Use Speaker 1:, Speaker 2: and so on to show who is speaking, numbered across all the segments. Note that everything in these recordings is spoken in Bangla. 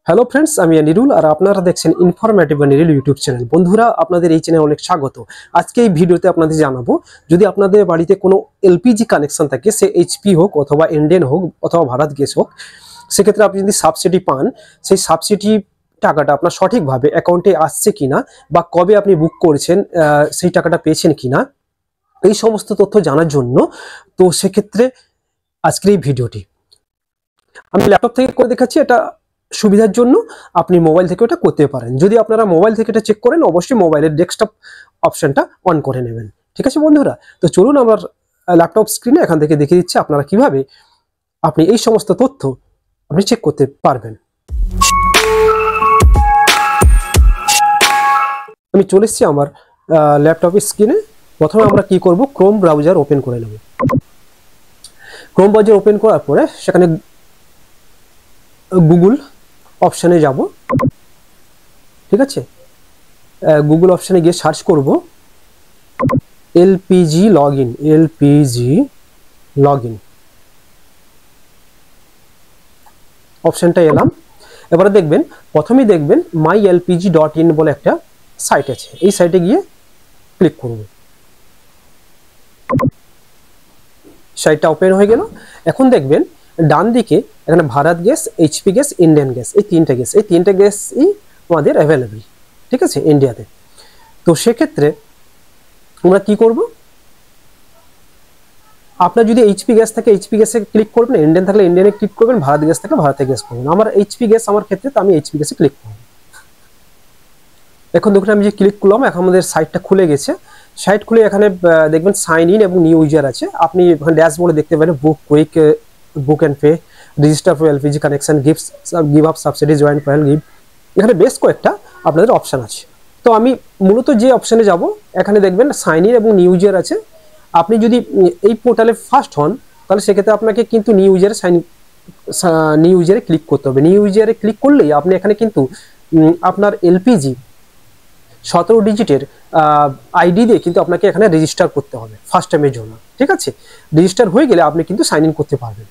Speaker 1: হ্যালো ফ্রেন্ডস, আমি নিরুল আর আপনারা দেখছেন ইনফরমেটিভ নিরুল ইউটিউব চ্যানেল। বন্ধুরা, আপনাদের এই চ্যানেলে অনেক স্বাগত। আজকে এই ভিডিওতে আপনাদের জানাবো, যদি আপনাদের বাড়িতে কোনো এলপিজি কানেকশন থাকে, সে এইচপি হোক অথবা ইন্ডিয়ান হোক অথবা ভারত গ্যাস হোক, সেক্ষেত্রে আপনি যদি সাবসিডি পান, সেই সাবসিডি টাকাটা আপনার সঠিকভাবে অ্যাকাউন্টে আসছে কিনা বা কবে আপনি বুক করেছেন সেই টাকাটা পেয়েছেন কিনা, এই সমস্ত তথ্য জানার জন্য তো সেক্ষেত্রে আজকের এই ভিডিওটি আমি ল্যাপটপ থেকে করে দেখাচ্ছি। এটা সুবিধার জন্য আপনি মোবাইল থেকে ওটা করতে পারেন। যদি আপনারা মোবাইল থেকে এটা চেক করেন, অবশ্যই মোবাইলের ডেস্কটপ অপশনটা অন করে নেবেন। ঠিক আছে বন্ধুরা, তো চলুন আমার ল্যাপটপ স্ক্রিনে এখান থেকে দেখিয়ে দিচ্ছি আপনারা কিভাবে আপনি এই সমস্ত তথ্য আপনি চেক করতে পারবেন। আমি চলে এসেছি আমার ল্যাপটপের স্ক্রিনে। প্রথমে আমরা কি করব, ক্রোম ব্রাউজার ওপেন করে নেব। ক্রোম ব্রাউজার ওপেন করার পরে সেখানে গুগল অপশানে যাব। ঠিক আছে, গুগল অপশানে গিয়ে সার্চ করব এলপিজি লগইন। এলপিজি লগইন অপশানটা এলাম। এবারে দেখবেন, প্রথমেই দেখবেন mylpg.in বলে একটা সাইট আছে। এই সাইটে গিয়ে ক্লিক করব। সাইটটা ওপেন হয়ে গেল। এখন দেখবেন ডান দিকে এখানে Bharat gas, HP gas, Indian gas, এই তিনটে গ্যাসই আমাদের অ্যাভেলেবেল। ঠিক আছে, ইন্ডিয়াতে। তো সেক্ষেত্রে আমরা কি করব, আপনার যদি এইচপি গ্যাস থাকে এইচপি গ্যাসে ক্লিক করবেন, ইন্ডিয়ান থাকলে ইন্ডিয়ানে ক্লিক করবেন, ভারত গ্যাস থাকলে ভারতে গ্যাস করবেন। আমার এইচপি গ্যাস আমার ক্ষেত্রে, তো আমি এইচপি গ্যাসে ক্লিক করব। এখন দেখুন আমি যে ক্লিক করলাম, এখন আমাদের সাইটটা খুলে গেছে। সাইট খুলে এখানে দেখবেন সাইন ইন এবং নিউ ইউজার আছে। আপনি এখানে ড্যাশবোর্ডে দেখতে পারেন book quick, book and pay, register for LPG connection, give up subsidy, joint file give. এখানে বেশ কয়েকটা আপনাদের অপশান আছে। তো আমি মূলত যে অপশানে যাব, এখানে দেখবেন সাইন ইন এবং নিউ ইউজার আছে। আপনি যদি এই পোর্টালে ফার্স্ট হন, তাহলে সেক্ষেত্রে আপনাকে কিন্তু নিউ ইউজারে ক্লিক করতে হবে। নিউ ইউজারে ক্লিক করলেই আপনি এখানে কিন্তু আপনার এলপিজি 17 ডিজিটের আইডি দিয়ে কিন্তু আপনাকে এখানে রেজিস্টার করতে হবে ফার্স্ট টাইমের জন্য। ঠিক আছে, রেজিস্টার হয়ে গেলে আপনি কিন্তু সাইন ইন করতে পারবেন।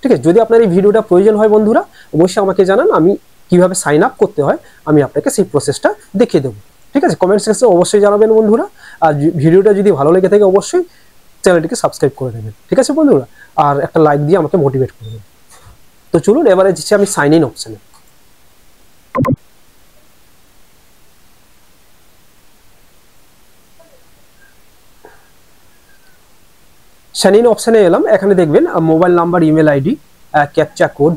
Speaker 1: ঠিক আছে, যদি আপনার এই ভিডিওটা প্রয়োজন হয় বন্ধুরা, অবশ্যই আমাকে জানান। আমি কিভাবে সাইন আপ করতে হয় আমি আপনাকে সেই প্রসেসটা দেখিয়ে দেবো। ঠিক আছে, কমেন্ট সেকশনে অবশ্যই জানাবেন বন্ধুরা। আর ভিডিওটা যদি ভালো লেগে থাকে অবশ্যই চ্যানেলটিকে সাবস্ক্রাইব করে দেবেন। ঠিক আছে বন্ধুরা, আর একটা লাইক দিয়ে আমাকে মোটিভেট করবেন। তো চলুন এবারে দিচ্ছি আমি সাইন ইন অপশানে। সাইন ইন অপশানে এলাম। এখানে দেখবেন mobile number, email ID, captcha code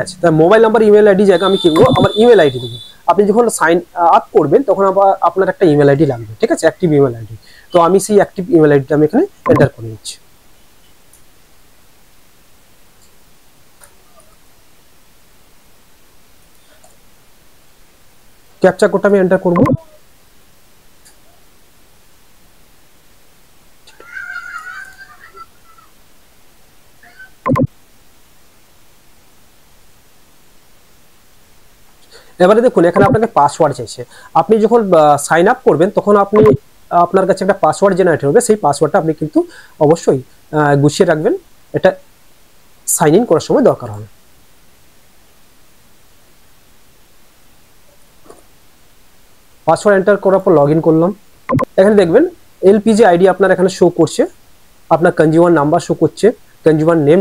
Speaker 1: আছে। তা মোবাইল নাম্বার, ইমেল আইডি জায়গা আমি কি করবো, আমার ইমেল আইডি দেবো। আপনি যখন সাইন আপ করবেন তখন আবার আপনার একটা ইমেল আইডি লাগবে। ঠিক আছে, অ্যাক্টিভ ইমেল আইডি। তো আমি সেই অ্যাক্টিভ ইমেল আইডিটা আমি এখানে এন্টার করে নিচ্ছি। ক্যাপচা কোডটা আমি এন্টার করবো। এবারে দেখুন এখানে আপনাকে পাসওয়ার্ড চাইছে। আপনি যখন সাইন আপ করবেন তখন আপনার কাছে একটা পাসওয়ার্ড জেনারেট হবে। সেই পাসওয়ার্ডটা আপনি কিন্তু অবশ্যই গুছিয়ে রাখবেন, এটা সাইন ইন করার সময় দরকার হবে। পাসওয়ার্ড এন্টার করার পর লগ ইন করলাম। এখানে দেখবেন এলপিজি আইডি আপনার এখানে শো করছে, আপনার কনজিউমার নাম্বার শো করছে, কনজিউমার নেম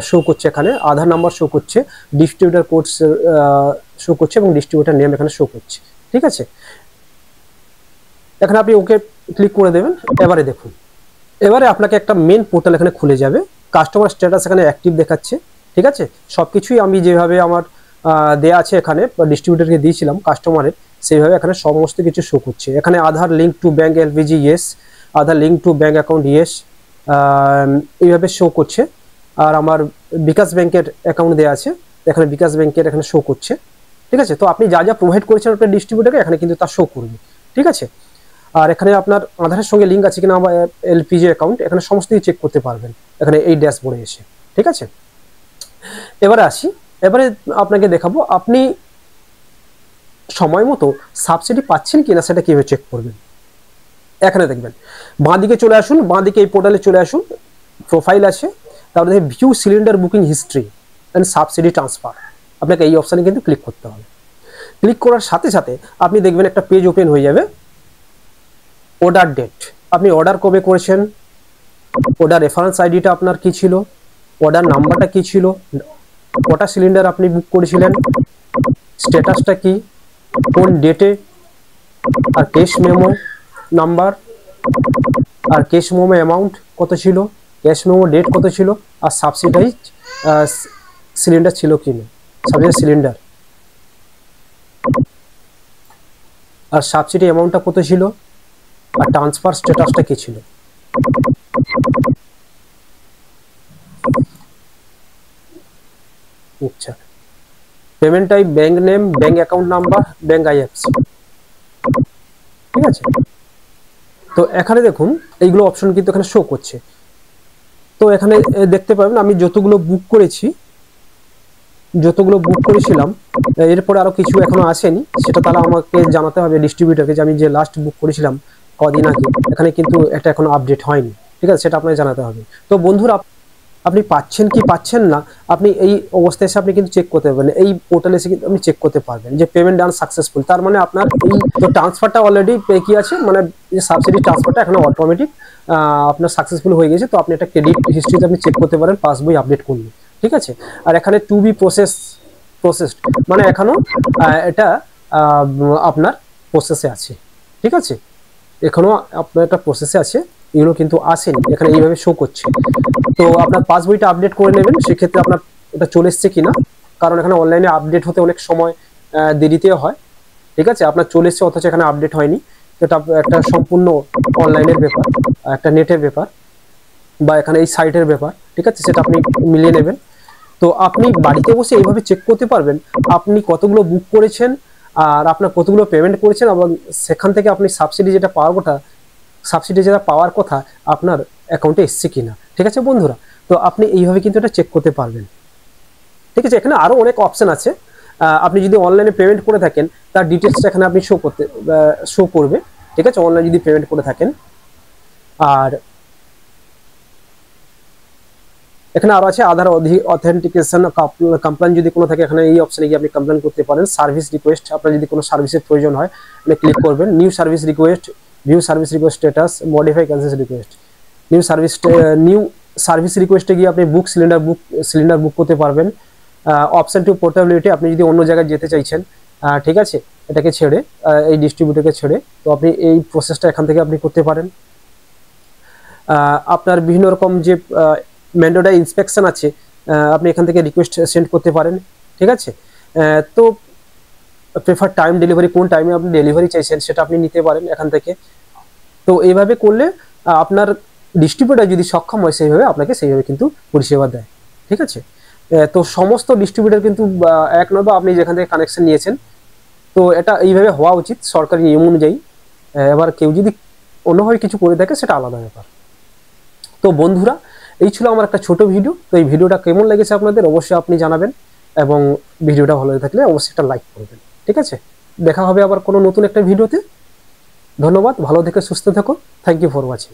Speaker 1: শো করছে, এখানে আধার নাম্বার শো করছে, ডিস্ট্রিবিউটার কোড শো করছে এবং ডিস্ট্রিবিউটার নেম এখানে শো করছে। ঠিক আছে, এখানে আপনি ওকে ক্লিক করে দেবেন। এবারে দেখুন, এবারে আপনাকে একটা মেন পোর্টাল এখানে খুলে যাবে। কাস্টমার স্ট্যাটাস এখানে অ্যাক্টিভ দেখাচ্ছে। ঠিক আছে, সবকিছুই আমি যেভাবে আমার দেয়া আছে এখানে ডিস্ট্রিবিউটারকে দিয়েছিলাম কাস্টমারের, সেইভাবে এখানে সমস্ত কিছু শো করছে। এখানে Aadhaar link to bank LPG yes, Aadhaar link to bank account yes, এইভাবে শো করছে। আর আমার বিকাশ ব্যাংকের অ্যাকাউন্ট দেওয়া আছে, এখানে বিকাশ ব্যাংকের এখানে শো করছে। ঠিক আছে, তো আপনি যা যা প্রোভাইড করেছেন আপনার ডিস্ট্রিবিউটারকে এখানে কিন্তু তা শো করবে। ঠিক আছে, আর এখানে আপনার আধারের সঙ্গে লিঙ্ক আছে কিনা আমার এলপিজি অ্যাকাউন্ট, এখানে সমস্ত কিছু চেক করতে পারবেন এখানে এই ড্যাশবোর্ডে এসে। ঠিক আছে, এবারে আসি। এবারে আপনাকে দেখাবো আপনি সময় মতো সাবসিডি পাচ্ছেন কিনা সেটা কিভাবে চেক করবেন। এখানে দেখবেন বাঁ দিকে চলে আসুন, বাঁ দিকে এই পোর্টালে চলে আসুন, প্রোফাইল আছে, তারপরে view cylinder booking history and subsidy transfer. আপনাকে এই অপশানে কিন্তু ক্লিক করতে হবে। ক্লিক করার সাথে সাথে আপনি দেখবেন একটা পেজ ওপেন হয়ে যাবে, অর্ডার ডেট, আপনি অর্ডার কবে করেছেন, অর্ডার রেফারেন্স আইডিটা আপনার কি ছিল, অর্ডার নাম্বারটা কি ছিল, কটা সিলিন্ডার আপনি বুক করেছিলেন, স্ট্যাটাসটা কি, কোন ডেটে, আর ক্যাশ মেমো নাম্বার, আর ক্যাশ মেমো অ্যামাউন্ট কত ছিল, ক্যাশ মেমো ডেট কত ছিল, আর সাবসিডাইজ সিলিন্ডার ছিল কি না, সাবসিডাইজ সিলিন্ডার, আর সাবসিডি অ্যামাউন্টটা কত ছিল, আর ট্রান্সফার স্ট্যাটাসটা কি ছিল। আচ্ছা, payment type bank name, bank account number, bank IFC, ঠিক আছে। তো এখানে দেখুন এইগুলো অপশন কিন্তু এখানে শো করছে। তো এখানে দেখতে পাবেন আমি যতগুলো বুক করেছিলাম, এরপরে আরো কিছু এখনো আসেনি, সেটা তাহলে আমাকে জানাতে হবে ডিস্ট্রিবিউটরকে যে আমি যে লাস্ট বুক করেছিলাম কদিন আগে, এখানে কিন্তু এটা এখনো আপডেট হয়নি, ঠিক আছে, সেটা আপনাকে জানাতে হবে। তো বন্ধুরা আপনি পাচ্ছেন কি পাচ্ছেন না, আপনি এই অবস্থায় এসে আপনি কিন্তু চেক করতে পারবেন, এই পোর্টালে এসে কিন্তু আপনি চেক করতে পারবেন যে পেমেন্ট ডান সাকসেসফুল, তার মানে আপনার এই তো ট্রান্সফারটা অলরেডি কি আছে, মানে সাবসিডি ট্রান্সফারটা এখন অটোমেটিক আপনার সাকসেসফুল হয়ে গেছে। তো আপনি একটা ক্রেডিট হিস্ট্রিতে আপনি চেক করতে পারেন পাসবই আপডেট করলে, ঠিক আছে। আর এখানে টু বি প্রসেসড মানে এখনো এটা আপনার প্রসেসে আছে, ঠিক আছে, এখনো আপনার একটা প্রসেসে আছে, এগুলো কিন্তু আসেনি, এখানে এইভাবে শো করছে। তো আপনার পাসবইটা আপডেট করে নেবেন, সেক্ষেত্রে আপনার এটা চলে এসছে কিনা, কারণ এখানে অনলাইনে আপডেট হতে অনেক সময় দেরিতে হয়, ঠিক আছে, আপনার চলে এসছে অথচ এখানে আপডেট হয়নি, এটা একটা সম্পূর্ণ অনলাইনের ব্যাপার, একটা নেটের ব্যাপার, বা এখানে এই সাইটের ব্যাপার, ঠিক আছে, সেটা আপনি মিলিয়ে নেবেন। তো আপনি বাড়িতে বসে এইভাবে চেক করতে পারবেন আপনি কতগুলো বুক করেছেন আর আপনার কতগুলো পেমেন্ট করেছেন, এবং সেখান থেকে আপনি সাবসিডি যেটা পাওয়ার কথা আপনার অ্যাকাউন্টে এসছে কিনা, ঠিক আছে বন্ধুরা। তো আপনি এইভাবে কিন্তু এটা চেক করতে পারবেন, ঠিক আছে। এখানে আরো অনেক অপশন আছে, আপনি যদি অনলাইনে পেমেন্ট করে থাকেন তার ডিটেলসটা এখানে আপনি শো করবে, ঠিক আছে, অনলাইনে যদি পেমেন্ট করে থাকেন। আর এখানে আরো আছে আধার অথেন্টিকেশন কমপ্লেন, যদি কোনো থাকে এখানে এই অপশনে গিয়ে আপনি কমপ্লেন করতে পারেন। সার্ভিস রিকোয়েস্ট, আপনার যদি কোনো সার্ভিসের প্রয়োজন হয় আপনি ক্লিক করবেন। New service request, view service request status, modify cancel request. New service রিকোয়েস্টে গিয়ে আপনি সিলিন্ডার বুক করতে পারবেন। অপশন টু পোর্টেবিলিটি, আপনি যদি অন্য জায়গায় যেতে চাইছেন, ঠিক আছে, এটাকে ছেড়ে এই ডিস্ট্রিবিউটরকে ছেড়ে, তো আপনি এই প্রসেসটা এখান থেকে আপনি করতে পারেন। আপনার বিভিন্ন রকম যে ম্যান্ডেটরি ইন্সপেকশন আছে, আপনি এখান থেকে রিকোয়েস্ট সেন্ড করতে পারেন, ঠিক আছে। তো প্রেফার টাইম ডেলিভারি, কোন টাইমে আপনি ডেলিভারি চাইছেন সেটা আপনি নিতে পারেন এখান থেকে। তো এইভাবে করলে আপনার ডিস্ট্রিবিউটর যদি সক্ষম হয় সেইভাবে আপনাকে সেইভাবে কিন্তু পরিষেবা দেয়, ঠিক আছে। তো সমস্ত ডিস্ট্রিবিউটর কিন্তু এক নয়, বা আপনি যেখান থেকে কানেকশন নিয়েছেন, তো এটা এইভাবে হওয়া উচিত সরকারি নিয়ম অনুযায়ী। এবার কেউ যদি অন্যভাবে কিছু করে থাকে সেটা আলাদা ব্যাপার। তো বন্ধুরা এই ছিল আমার একটা ছোট ভিডিও। তো এই ভিডিওটা কেমন লেগেছে আপনাদের অবশ্যই আপনি জানাবেন, এবং ভিডিওটা ভালো লেগে থাকলে অবশ্যই একটা লাইক করবেন, ঠিক আছে। দেখা হবে আবার কোনো নতুন একটা ভিডিওতে। ধন্যবাদ, ভালো থেকে সুস্থ থাকো। Thank you for watching.